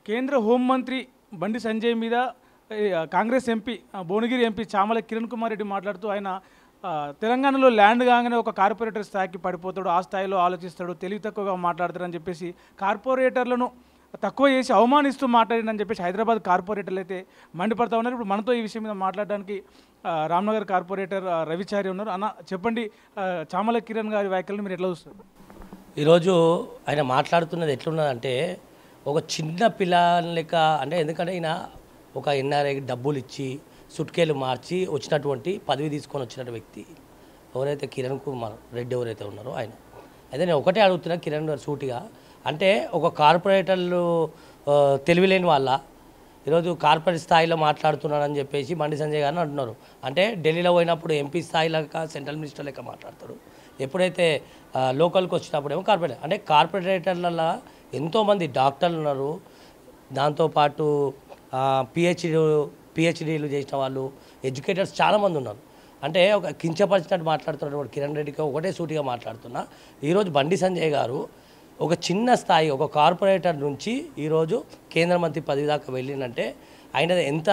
కేంద్ర హోంమంత్రి బండి సంజయ్ మీద కాంగ్రెస్ ఎంపీ భువనగిరి ఎంపీ చామల కిరణ్ కుమార్ రెడ్డి మాట్లాడుతూ ఆయన తెలంగాణలో ల్యాండ్ కాగానే ఒక కార్పొరేటర్ స్థాయికి పడిపోతాడు, ఆ స్థాయిలో ఆలోచిస్తాడు, తెలివి తక్కువగా మాట్లాడతారని చెప్పేసి కార్పొరేటర్లను తక్కువ చేసి అవమానిస్తూ మాట్లాడిందని చెప్పేసి హైదరాబాద్ కార్పొరేటర్లు అయితే మండిపడతా ఉన్నారు. ఇప్పుడు మనతో ఈ విషయం మీద మాట్లాడడానికి రామ్నగర్ కార్పొరేటర్ రవిచారి ఉన్నారు. అన్న చెప్పండి, చామల కిరణ్ గారి వ్యాఖ్యలను మీరు ఎట్లా చూస్తారు? ఈరోజు ఆయన మాట్లాడుతున్నది ఎట్లున్నదంటే ఒక చిన్న పిల్లల లెక్క, అంటే ఎందుకంటే ఈయన ఒక ఎన్ఆర్ఐకి డబ్బులు ఇచ్చి సుట్కేలు మార్చి వచ్చినటువంటి పదవి తీసుకొని వచ్చిన వ్యక్తి ఎవరైతే కిరణ్ కుమార్ రెడ్డి ఎవరైతే ఉన్నారో ఆయన. అయితే నేను ఒకటే అడుగుతున్నా కిరణ్ గారు సూటిగా, అంటే ఒక కార్పొరేటర్లు తెలివిలేని వాళ్ళ ఈరోజు కార్పొరేట్ స్థాయిలో మాట్లాడుతున్నారని చెప్పేసి బండి సంజయ్ గారిని అంటున్నారు. అంటే ఢిల్లీలో పోయినప్పుడు ఎంపీ స్థాయి లెక్క సెంట్రల్ మినిస్టర్ లెక్క మాట్లాడతారు, ఎప్పుడైతే లోకల్కి వచ్చినప్పుడేమో కార్పొరేటర్. అంటే కార్పొరేటర్లలో ఎంతోమంది డాక్టర్లు ఉన్నారు, దాంతోపాటు పిహెచ్డీలు చేసిన వాళ్ళు, ఎడ్యుకేటర్స్ చాలామంది ఉన్నారు. అంటే ఒక కించపరిచినట్టు మాట్లాడుతున్నటువంటి కిరణ్ రెడ్డికి ఒకటే సూటిగా మాట్లాడుతున్నా, ఈరోజు బండి సంజయ్ గారు ఒక చిన్న స్థాయి ఒక కార్పొరేటర్ నుంచి ఈరోజు కేంద్ర మంత్రి పదవి దాకా వెళ్ళిందంటే ఆయన ఎంత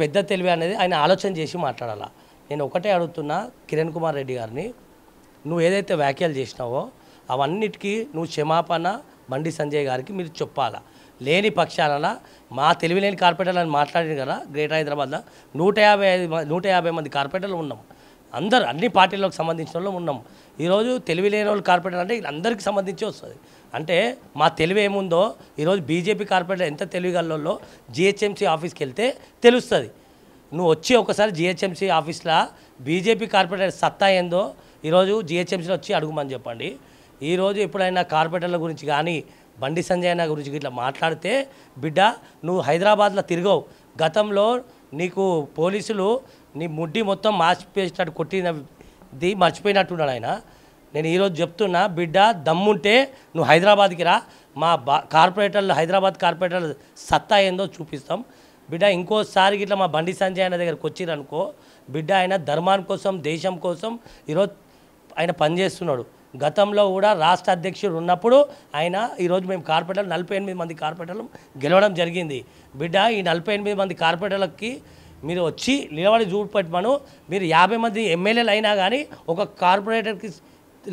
పెద్ద తెలివి అనేది ఆయన ఆలోచన చేసి మాట్లాడాలా. నేను ఒకటే అడుగుతున్నా కిరణ్ కుమార్ రెడ్డి గారిని, నువ్వు ఏదైతే వ్యాఖ్యలు చేసినావో అవన్నిటికీ నువ్వు క్షమాపణ బండి సంజయ్ గారికి మీరు చెప్పాలా. లేని పక్షాన మా తెలివిలేని కార్పొరేటర్లను మాట్లాడింది కదా, గ్రేటర్ హైదరాబాద్లో 150 మంది కార్పొరేటర్లు ఉన్నాం, అందరు అన్ని పార్టీలకు సంబంధించిన వాళ్ళు ఉన్నాం. ఈరోజు తెలివి లేని వాళ్ళు కార్పొరేటర్ అంటే అందరికీ సంబంధించి వస్తుంది. అంటే మా తెలివి ఏముందో ఈరోజు బీజేపీ కార్పొరేటర్ ఎంత తెలివిగల్లో జిహెచ్ఎంసీ ఆఫీస్కి వెళ్తే తెలుస్తుంది. నువ్వు వచ్చి ఒకసారి జిహెచ్ఎంసీ ఆఫీస్లో బీజేపీ కార్పొరేటర్ సత్తా ఏందో ఈరోజు జిహెచ్ఎంసీలో వచ్చి అడుగుమని చెప్పండి. ఈరోజు ఎప్పుడైనా కార్పొరేటర్ల గురించి కానీ బండి సంజయ్ అన్న గురించి ఇట్లా మాట్లాడితే బిడ్డ నువ్వు హైదరాబాద్లో తిరగవు. గతంలో నీకు పోలీసులు నీ ముడ్డి మొత్తం మార్చిపోయినట్టు కొట్టినది మర్చిపోయినట్టున్నాడు ఆయన. నేను ఈరోజు చెప్తున్నా బిడ్డ, దమ్ముంటే నువ్వు హైదరాబాద్కి రా, మా కార్పొరేటర్లు హైదరాబాద్ కార్పొరేటర్లు సత్తా ఏందో చూపిస్తాం బిడ్డ. ఇంకోసారి ఇట్లా మా బండి సంజయ్ అన్న దగ్గరికి వచ్చిరనుకో బిడ్డ, ఆయన ధర్మాని కోసం దేశం కోసం ఈరోజు ఆయన పనిచేస్తున్నాడు. గతంలో కూడా రాష్ట్ర అధ్యక్షుడు ఉన్నప్పుడు ఆయన ఈరోజు మేము కార్పొరేటర్లు 48 మంది కార్పొరేటర్లు గెలవడం జరిగింది బిడ్డ. ఈ 48 మంది కార్పొరేటర్లకి మీరు వచ్చి నిలబడి చూపెట్టమను. మీరు 50 మంది ఎమ్మెల్యేలు అయినా కానీ ఒక కార్పొరేటర్కి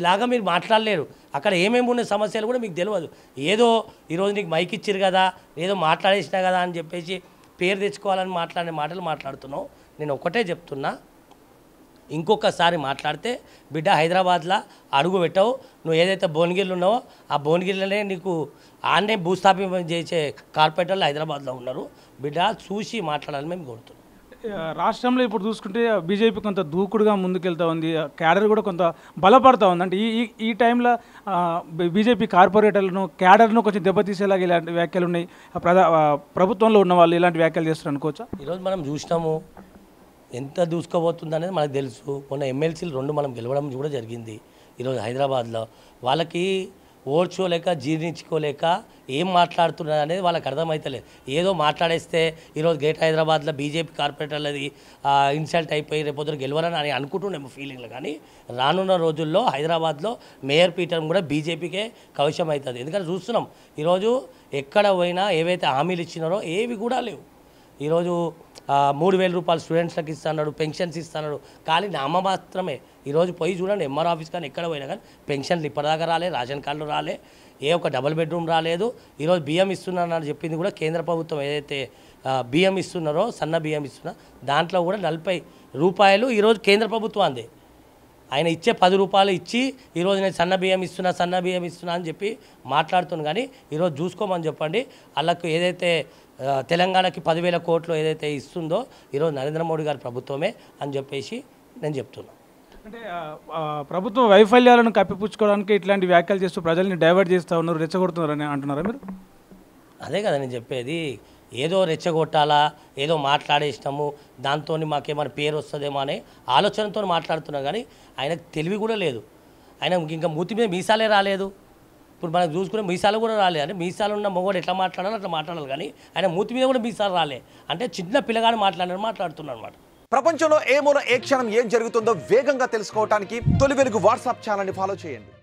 లాగా మీరు మాట్లాడలేరు. అక్కడ ఏమేమి ఉన్న సమస్యలు కూడా మీకు తెలియదు. ఏదో ఈరోజు నీకు మైక్ ఇచ్చారు కదా, ఏదో మాట్లాడేసినా కదా అని చెప్పేసి పేరు తెచ్చుకోవాలని మాట్లాడే మాటలు మాట్లాడుతున్నావు. నేను ఒకటే చెప్తున్నా, ఇంకొకసారి మాట్లాడితే బిడ్డ హైదరాబాద్లో అడుగు పెట్టవు. నువ్వు ఏదైతే భువనగిరిలో ఉన్నావో ఆ భువనగిరిలోనే నీకు ఆన్నే భూస్థాపన చేసే కార్పొరేటర్లు హైదరాబాద్లో ఉన్నారు బిడ్డ, చూసి మాట్లాడాలని మేము కోరుతున్నాం. రాష్ట్రంలో ఇప్పుడు చూసుకుంటే బీజేపీ కొంత దూకుడుగా ముందుకెళ్తా ఉంది, క్యాడర్ కూడా కొంత బలపడతా ఉంది. అంటే ఈ టైంలో బీజేపీ కార్పొరేటర్లను క్యాడర్ను కొంచెం దెబ్బతీసేలాగా ఇలాంటి వ్యాఖ్యలు ఉన్నాయి. ప్రభుత్వంలో ఉన్న వాళ్ళు ఇలాంటి వ్యాఖ్యలు చేస్తారు అనుకోవచ్చా? ఈరోజు మనం చూసినాము ఎంత దూసుకోబోతుంది అనేది మనకు తెలుసు. మొన్న ఎమ్మెల్సీలు 2 మనం గెలవడం కూడా జరిగింది. ఈరోజు హైదరాబాద్లో వాళ్ళకి ఓడ్చుకోలేక జీర్ణించుకోలేక ఏం మాట్లాడుతున్నారు అనేది వాళ్ళకి అర్థమవుతలేదు. ఏదో మాట్లాడేస్తే ఈరోజు గ్రేటర్ హైదరాబాద్లో బీజేపీ కార్పొరేటర్లది ఇన్సల్ట్ అయిపోయి రేపొద్దున గెలవరని అని అనుకుంటున్నాము ఫీలింగ్లో. కానీ రానున్న రోజుల్లో హైదరాబాద్లో మేయర్ పీఠం కూడా బీజేపీకే కవశం అవుతుంది. ఎందుకంటే చూస్తున్నాం ఈరోజు ఎక్కడ పోయినా ఏవైతే హామీలు ఇచ్చినారో ఏవి కూడా లేవు. ఈరోజు 3,000 రూపాయలు స్టూడెంట్స్కి ఇస్తున్నాడు, పెన్షన్స్ ఇస్తున్నాడు, కానీ నామ మాత్రమే. ఈరోజు పోయి చూడండి ఎంఆర్ ఆఫీస్ కానీ ఎక్కడ పోయినా కానీ పెన్షన్లు ఇప్పటిదాకా రాలే, రేషన్ కార్డులు రాలే, ఒక డబుల్ బెడ్రూమ్ రాలేదు. ఈరోజు బియ్యం ఇస్తున్నారని చెప్పింది కూడా కేంద్ర ప్రభుత్వం ఏదైతే బియ్యం ఇస్తున్నారో సన్న బియ్యం ఇస్తున్నా దాంట్లో కూడా 40 రూపాయలు ఈరోజు కేంద్ర ప్రభుత్వం అందే. ఆయన ఇచ్చే 10 రూపాయలు ఇచ్చి ఈరోజు నేను సన్న బియ్యం ఇస్తున్నా అని చెప్పి మాట్లాడుతున్నాను. కానీ ఈరోజు చూసుకోమని చెప్పండి, వాళ్ళకు ఏదైతే తెలంగాణకి 10,000 కోట్లు ఏదైతే ఇస్తుందో ఈరోజు నరేంద్ర మోడీ గారి ప్రభుత్వమే అని చెప్పేసి నేను చెప్తున్నాను. అంటే ప్రభుత్వ వైఫల్యాలను కప్పిపుచ్చుకోవడానికి ఇట్లాంటి వ్యాఖ్యలు చేస్తూ ప్రజల్ని డైవర్ట్ చేస్తూ ఉన్నారు, రెచ్చగొడుతున్నారని అంటున్నారా మీరు? అదే కదా నేను చెప్పేది, ఏదో రెచ్చగొట్టాలా, ఏదో మాట్లాడేసినాము దాంతో మాకేమైనా పేరు వస్తుందేమో అనే ఆలోచనతో మాట్లాడుతున్నా. కానీ ఆయనకు తెలివి కూడా లేదు. ఆయన ఇంకా మూతి మీద మీసాలే రాలేదు. ఇప్పుడు మనకు చూసుకునే మీసాలు కూడా రాలే. అంటే మీసాలు ఉన్న మొగోడు ఎట్లా మాట్లాడాలో అట్లా మాట్లాడాలి, కానీ ఆయన మూతి మీద కూడా మీసాలు రాలే. అంటే చిన్న పిల్లగాని మాట్లాడుతున్నారు అనమాట. ప్రపంచంలో ఏ మూల ఏ క్షణం ఏం జరుగుతుందో వేగంగా తెలుసుకోవడానికి తొలి వెలుగు వాట్సాప్ ఛానల్ని ఫాలో చేయండి.